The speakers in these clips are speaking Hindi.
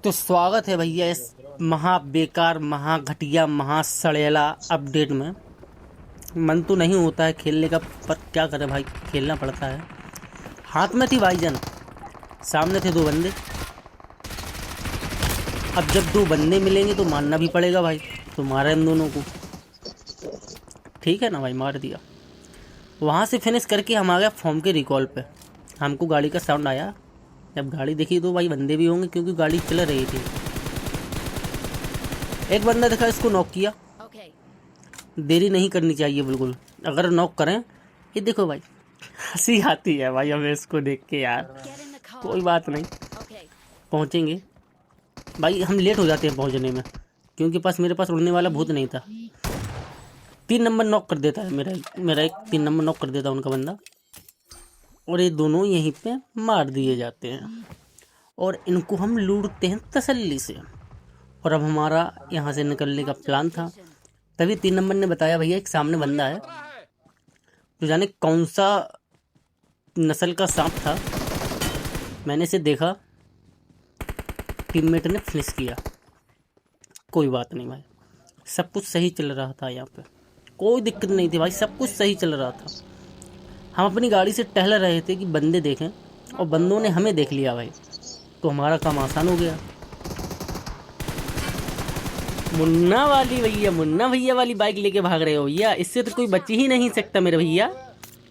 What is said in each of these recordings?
तो स्वागत है भैया इस महा बेकार महा घटिया महा सड़ेला अपडेट में। मन तो नहीं होता है खेलने का, पर क्या करें भाई, खेलना पड़ता है। हाथ में थी भाईजान, सामने थे दो बंदे। अब जब दो बंदे मिलेंगे तो मारना भी पड़ेगा भाई। तो मारा इन दोनों को, ठीक है ना भाई, मार दिया। वहाँ से फिनिश करके हम आ गए फॉर्म के रिकॉल पे। हमको गाड़ी का साउंड आया, जब गाड़ी देखी तो भाई बंदे भी होंगे क्योंकि गाड़ी चल रही थी। एक बंदा दिखा, इसको नॉक किया। देरी नहीं करनी चाहिए बिल्कुल, अगर नॉक करें। ये देखो भाई, हंसी आती है भाई हमें इसको देख के यार। कोई बात नहीं, पहुंचेंगे भाई। हम लेट हो जाते हैं पहुंचने में क्योंकि मेरे पास उड़ने वाला भूत नहीं था। 3 नंबर नॉक कर देता है मेरा एक 3 नंबर नॉक कर देता है उनका बंदा, और ये दोनों यहीं पे मार दिए जाते हैं। और इनको हम लूटते हैं तसल्ली से। और अब हमारा यहाँ से निकलने का प्लान था, तभी 3 नंबर ने बताया भैया एक सामने बंदा है। तो जाने कौन सा नस्ल का सांप था, मैंने इसे देखा। टीममेट ने फिनिश किया। कोई बात नहीं भाई, सब कुछ सही चल रहा था यहाँ पे, कोई दिक्कत नहीं थी भाई, सब कुछ सही चल रहा था। हम अपनी गाड़ी से टहल रहे थे कि बंदे देखें, और बंदों ने हमें देख लिया भाई। तो हमारा काम आसान हो गया। मुन्ना भैया वाली बाइक लेके भाग रहे हो भैया, इससे तो कोई बच ही नहीं सकता मेरे भैया।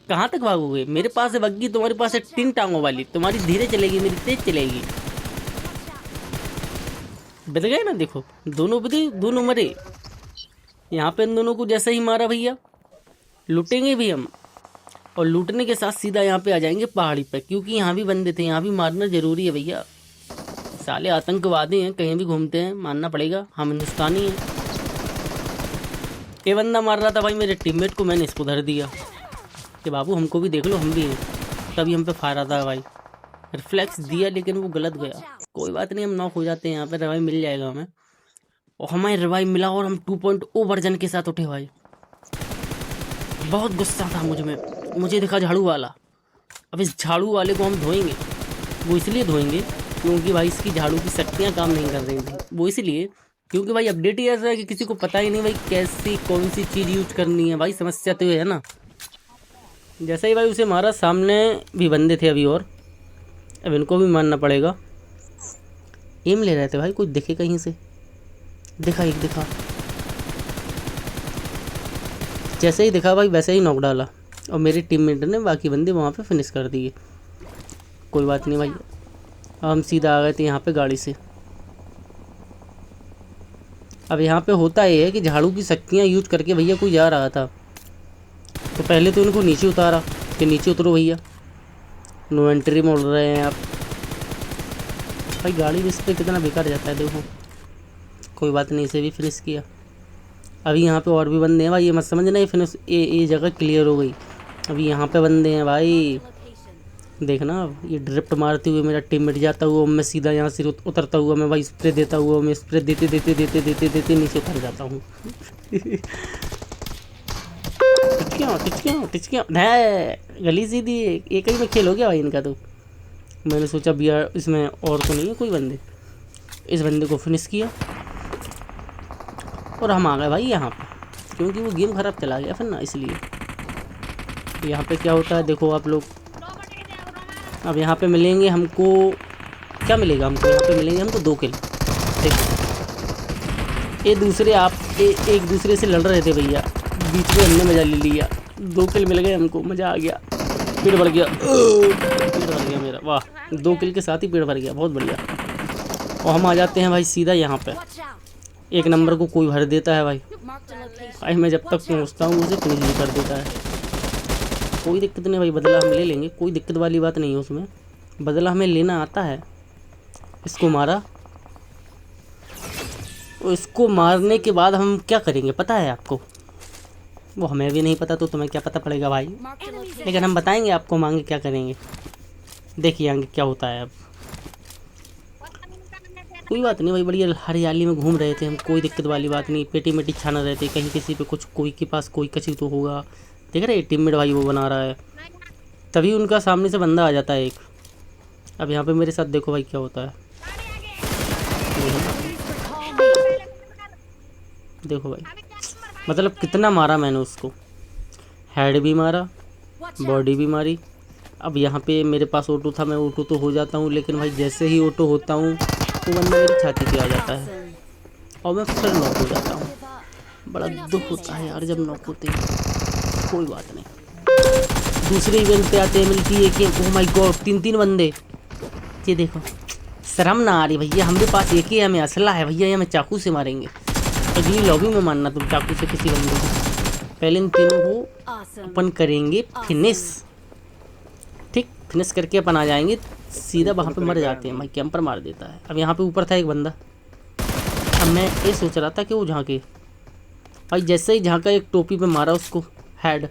कहाँ तक भागोगे? मेरे पास है बग्गी, तुम्हारे पास है 3 टांगों वाली। तुम्हारी धीरे चलेगी, मेरी तेज चलेगी। बच गए ना, देखो दोनों बदे, दोनों मरे। यहाँ पे इन दोनों को जैसे ही मारा भैया, लूटेंगे भी हम। और लूटने के साथ सीधा यहाँ पे आ जाएंगे पहाड़ी पे, क्योंकि यहाँ भी बंदे थे, यहाँ भी मारना जरूरी है भैया। साले आतंकवादी हैं, कहीं भी घूमते हैं, मानना पड़ेगा। हम हिंदुस्तानी हैं। ये बंदा मार रहा था भाई मेरे टीममेट को, मैंने इसको धर दिया कि बाबू हमको भी देख लो, हम भी हैं। तभी हम पे फायर आता है भाई, रिफ्लेक्स दिया लेकिन वो गलत गया। कोई बात नहीं, हम नॉक हो जाते हैं। यहाँ पे रिवाइव मिल जाएगा हमें, और हमें रिवाइव मिला और हम 2.0 वर्जन के साथ उठे भाई। बहुत गुस्सा था मुझ में। मुझे दिखा झाड़ू वाला, अब इस झाड़ू वाले को हम धोएंगे। वो इसलिए धोएंगे क्योंकि भाई इसकी झाड़ू की शक्तियाँ काम नहीं कर रही थी। वो इसलिए क्योंकि भाई अपडेट ही ऐसा है कि किसी को पता ही नहीं भाई कैसी कौन सी चीज़ यूज करनी है भाई। समस्या तो है ना। जैसे ही भाई उसे मारा, सामने भी बंदे थे अभी, और अब इनको भी मारना पड़ेगा। एम ले रहे थे भाई, कुछ दिखे कहीं से, दिखा एक दिखा। जैसे ही दिखा भाई वैसे ही नॉक डाला, और मेरे टीममेट ने बाकी बंदे वहाँ पे फिनिश कर दिए। कोई बात नहीं भाई, हम सीधा आ गए थे यहाँ पे गाड़ी से। अब यहाँ पे होता ये है कि झाड़ू की शक्तियाँ यूज करके भैया कोई जा रहा था, तो पहले तो इनको नीचे उतारा कि नीचे उतरो भैया, नो एंट्री मोड़ रहे हैं आप भाई। गाड़ी भी इस पर कितना बेकार जाता है देखो। कोई बात नहीं, इसे भी फिनिश किया। अभी यहाँ पे और भी बंदे हैं भाई, ये मत समझना ये फिनिश, ये जगह क्लियर हो गई। अभी यहाँ पे बंदे हैं भाई, देखना। ये ड्रिफ्ट मारते हुए मेरा टीममेट जाता हुआ, मैं सीधा यहाँ से उतरता हुआ, मैं भाई स्प्रे देता हुआ, मैं स्प्रे देते देते देते देते देते नीचे उतर जाता हूँ। टिचकियाँ गली सीधी, एक ही में खेल हो गया भाई इनका। तो मैंने सोचा भैया इसमें और तो नहीं है कोई बंदे, इस बंदे को फिनिश किया और हम आ गए भाई यहाँ पे, क्योंकि वो गेम ख़राब चला गया फिर ना, इसलिए। यहाँ पे क्या होता है देखो आप लोग। अब यहाँ पे मिलेंगे हमको, क्या मिलेगा हमको? यहाँ पे मिलेंगे हमको 2 किल। देखो ये दूसरे एक दूसरे से लड़ रहे थे भैया, बीच में हमने मज़ा ले लिया। 2 किल मिल गए हमको, मज़ा आ गया, पेट भर गया, पेट भर गया मेरा। वाह, 2 किल के साथ ही पेट भर गया, बहुत बढ़िया। और हम आ जाते हैं भाई सीधा यहाँ पे। 1 नंबर को कोई भर देता है भाई मैं जब तक पहुँचता हूँ उसे फिनिश भी कर देता है। कोई दिक्कत नहीं भाई, बदला हम ले लेंगे, कोई दिक्कत वाली बात नहीं है उसमें, बदला हमें लेना आता है। इसको मारा, और इसको मारने के बाद हम क्या करेंगे पता है आपको? वो हमें भी नहीं पता, तो तुम्हें क्या पता पड़ेगा भाई, लेकिन हम बताएंगे आपको हम आगे क्या करेंगे। देखिए आगे क्या होता है अब। कोई बात नहीं भाई, बढ़िया हरियाली में घूम रहे थे हम, कोई दिक्कत वाली बात नहीं। पेटी मेटी छाना रहे थे, कहीं किसी पे कुछ, कोई के पास कोई कची तो होगा। देख रहे टीममेट भाई वो बना रहा है, तभी उनका सामने से बंदा आ जाता है एक। अब यहाँ पे मेरे साथ देखो भाई क्या होता है। देखो भाई, मतलब कितना मारा मैंने उसको, हेड भी मारा, बॉडी भी मारी। अब यहाँ पे मेरे पास ऑटो था, मैं ऑटो तो हो जाता हूँ, लेकिन भाई जैसे ही ऑटो होता हूँ तो बंदा मेरी छाती पे आ जाता है और मैं फिर नॉक हो जाता हूँ। बड़ा दुख होता है यार जब नॉक होते हैं। कोई बात नहीं, दूसरे इवेंट पे आते हैं, मिलती है कि ओह माय गॉड 3 बंदे। ये देखो, शर्म ना आ रही भैया, हमारे पास एक ही हमें असला है भैया, हमें चाकू से मारेंगे। अगली लॉबी में मारना तुम चाकू से किसी बंदे को। पहले इन तीनों को अपन करेंगे फिनिश, ठीक, फिनिश करके अपन आ जाएंगे सीधा। वहाँ पे मर जाते हैं भाई, कैंपर मार देता है। अब यहाँ पे ऊपर था एक बंदा, अब मैं ये सोच रहा था कि वो झांके भाई, जैसे ही झांका एक टोपी पे मारा उसको हेड,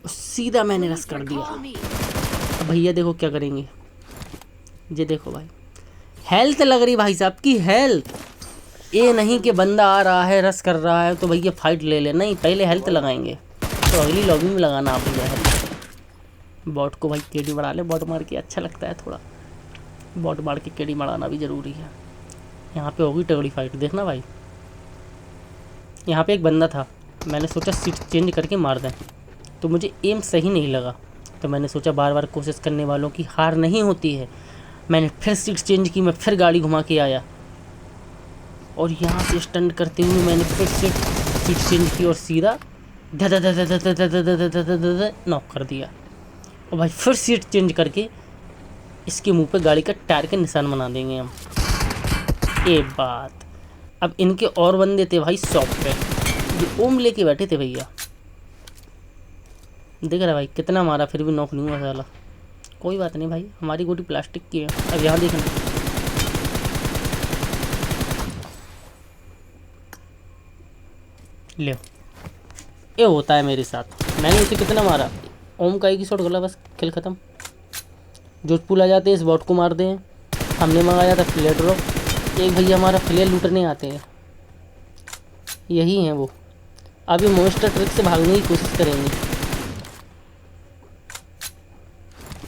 सीधा मैंने रस कर दिया। अब भैया देखो क्या करेंगे, ये देखो भाई, हेल्थ लग रही भाई साहब की, हेल्थ। ये नहीं कि बंदा आ रहा है रस कर रहा है तो भैया फाइट ले ले, नहीं, पहले हेल्थ लगाएंगे, तो अगली लॉबी में लगाना आप भैया हेल्थ। बॉट को भाई केडी बढ़ा ले, बॉट मार के अच्छा लगता है थोड़ा, बॉट मार के केडी बढ़ाना भी ज़रूरी है। यहाँ पे होगी तगड़ी फाइट, देखना भाई। यहाँ पे एक बंदा था, मैंने सोचा सीट चेंज करके मार दें, तो मुझे एम सही नहीं लगा, तो मैंने सोचा बार बार कोशिश करने वालों की हार नहीं होती है। मैंने फिर सीट चेंज की, मैं फिर गाड़ी घुमा के आया और यहाँ से स्टंट करते हुए मैंने फिर सीट चेंज की और सीधा नॉक कर दिया। और भाई फिर सीट चेंज करके इसके मुंह पे गाड़ी का टायर के निशान बना देंगे हम। ये बात, अब इनके और बंदे थे भाई शॉप पे, जो ओम लेके बैठे थे भैया। देख रहा भाई कितना मारा, फिर भी नॉक नहीं हुआ साला। कोई बात नहीं भाई, हमारी गोटी प्लास्टिक की है। अब यहाँ देखना, ले, ये होता है मेरे साथ। मैंने उसे कितना मारा, ओम का एक ही शॉट गला, बस खेल ख़त्म। जोधपुर आ जाते हैं, इस बॉट को मारते हैं। हमने मंगाया था फ्लेयर ड्रॉप, एक भैया हमारा फ्लेयर लूटने आते हैं, यही हैं वो। अभी मॉन्स्टर ट्रिक से भागने की कोशिश करेंगे।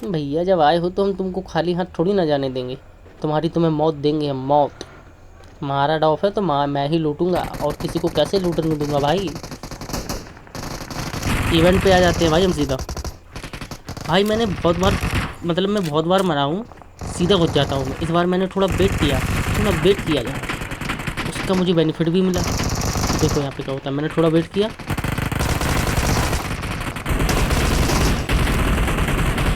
भैया जब आए हो तो हम तुमको खाली हाथ थोड़ी ना जाने देंगे, तुम्हें मौत देंगे हम, मौत। हमारा डॉफ है तो मैं ही लूटूंगा, और किसी को कैसे लूटने दूंगा भाई। इवेंट पे आ जाते हैं भाई हम सीधा। भाई मैंने बहुत बार मरा हूँ, सीधा घुस जाता हूँ। इस बार मैंने थोड़ा वेट किया जाए, उसका मुझे बेनिफिट भी मिला। देखो यहाँ पे क्या होता है, मैंने थोड़ा वेट किया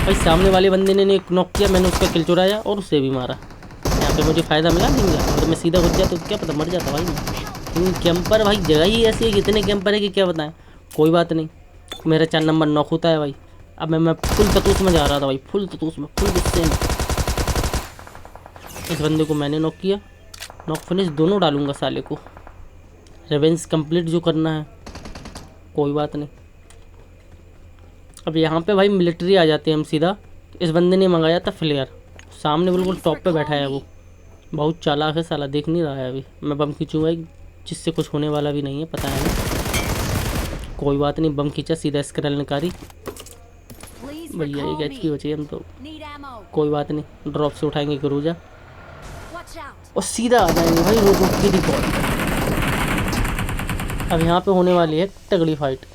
भाई, सामने वाले बंदे ने एक नॉक किया, मैंने उसका किल चुराया और उससे भी मारा। यहाँ पे मुझे फ़ायदा मिला नहीं मिला, अगर मैं सीधा घुस जाता तो क्या पता मर जाता भाई मैं। कैंपर भाई जगह ही ऐसी है, कितने कैंपर है कि क्या बताएं। कोई बात नहीं, मेरा 4 नंबर नॉक होता है भाई। अब मैं फुल ततूस में जा रहा था भाई, फुल ततूस में, फुल गुस्से में। इस बंदे को मैंने नॉक किया, नॉक फिनिश दोनों डालूंगा साले को, रिवेंज कंप्लीट जो करना है। कोई बात नहीं। अब यहाँ पे भाई मिलिट्री आ जाते हैं हम सीधा। इस बंदे ने मंगाया था फ्लेयर, सामने बिल्कुल टॉप पे बैठा है वो, बहुत चालाक है साला, देख नहीं रहा है। अभी मैं बम खींचूँगा जिससे कुछ होने वाला भी नहीं है, पता है ना। कोई बात नहीं, बम खींचा, सीधा स्क्रैल निकाली। भैया एक एचपी बची हम तो, कोई बात नहीं, ड्रॉप से उठाएंगे क्रूजा और सीधा आ जाएंगे भाई रोबो की रिकॉर्ड। अब यहाँ पे होने वाली है तगड़ी फाइट।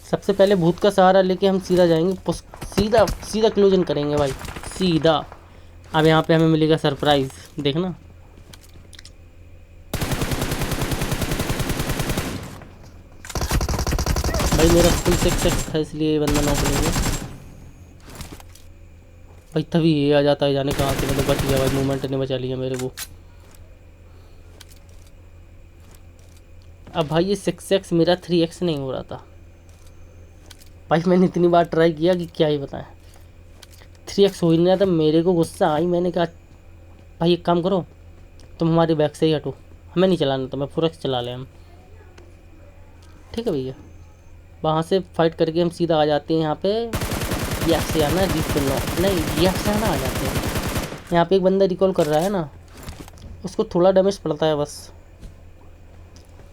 सबसे पहले भूत का सहारा लेके हम सीधा जाएंगे, सीधा क्लोजन करेंगे भाई, सीधा। अब यहाँ पे हमें मिलेगा सरप्राइज, देखना। भाई मेरा फुल 6x था इसलिए ये बंदा नॉक नहीं है भाई, तभी ये आ जाता है, जाने कहाँ से, मतलब बच गया भाई, मूवमेंट ने बचा लिया मेरे को। अब भाई ये 6x मेरा 3x नहीं हो रहा था भाई, मैंने इतनी बार ट्राई किया कि क्या ही बताएं, 3x हो ही नहीं रहा था। मेरे को गुस्सा आई, मैंने कहा भाई एक काम करो, तुम हमारी बैक से ही हटो, हमें नहीं चलाना, तो मैं 4x चला लें हम, ठीक है भैया। वहाँ से फाइट करके हम सीधा आ जाते हैं यहाँ पे, या से आना नहीं, या से आना आ जाते हैं। यहाँ पे एक बंदा रिकॉल कर रहा है ना, उसको थोड़ा डैमेज पड़ता है, बस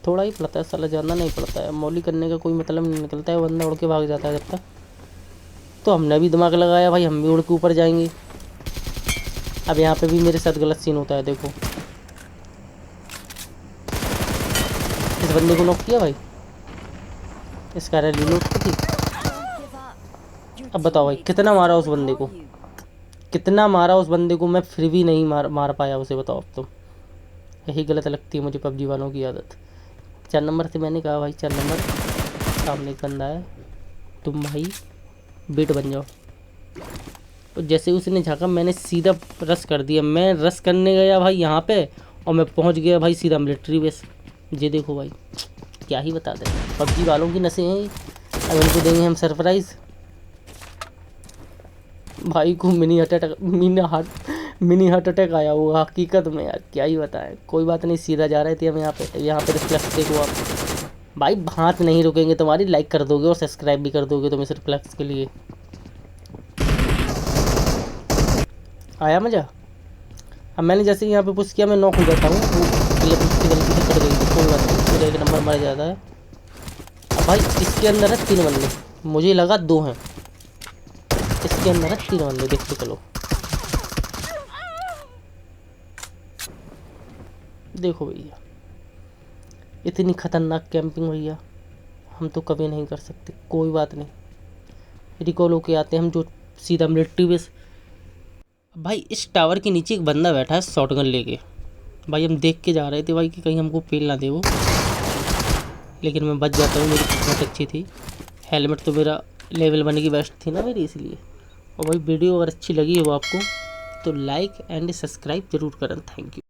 थोड़ा ही पड़ता है साला, ज़्यादा नहीं पड़ता है। मौली करने का कोई मतलब नहीं निकलता है, बंदा उड़ के भाग जाता है जब तक। तो हमने भी दिमाग लगाया भाई, हम भी उड़ के ऊपर जाएंगे। अब यहाँ पे भी मेरे साथ गलत सीन होता है, देखो इस बंदे को नॉक किया भाई, इसका रिलोड तो थी। अब बताओ भाई कितना मारा उस बंदे को, कितना मारा उस बंदे को, मैं फिर भी नहीं मार पाया उसे। बताओ अब तुम, यही गलत लगती है मुझे पबजी वालों की आदत। 4 नंबर से मैंने कहा भाई 4 नंबर सामने एक बंदा है, तुम भाई बेट बन जाओ। तो जैसे उसने झाँका मैंने सीधा रश कर दिया। मैं रश करने गया भाई यहाँ पे और मैं पहुँच गया भाई सीधा मिलिट्री बेस। ये देखो भाई क्या ही बता दें, पबजी वालों की नसें हैं। अब इनको देंगे हम सरप्राइज़। भाई को मिनी हार्ट अटैक आया हुआ हकीकत में यार, क्या ही बताएं। कोई बात नहीं, सीधा जा रहे थे हम यहाँ पे रिफ्लेक्स देखो आप भाई, हाथ नहीं रुकेंगे तुम्हारी, लाइक कर दोगे और सब्सक्राइब भी कर दोगे तुम इस रिफ्लेक्स के लिए। आया मज़ा। अब मैंने जैसे यहाँ पे पुश किया मैं नॉक हो जाता हूँ, वो गलती से कट गई थी, कोई बात नहीं, पूरा 1 नंबर मारा जाता है। अब भाई इसके अंदर है 3 बंदे, मुझे लगा 2 हैं, इसके अंदर है 3 बंदे, देखते चलो। देखो भैया इतनी खतरनाक कैंपिंग भैया हम तो कभी नहीं कर सकते। कोई बात नहीं, रिकॉल होके आते हैं हम जो सीधा मिलिट्री बेस। भाई इस टावर के नीचे एक बंदा बैठा है शॉटगन लेके। भाई हम देख के जा रहे थे भाई कि कहीं हमको पेल ना दे वो, लेकिन मैं बच जाता हूँ, मेरी किस्मत अच्छी थी। हेलमेट तो मेरा लेवल 1 की बेस्ट थी ना मेरी, इसलिए। और भाई वीडियो अगर अच्छी लगी हो आपको तो लाइक एंड सब्सक्राइब ज़रूर करें। Thank you.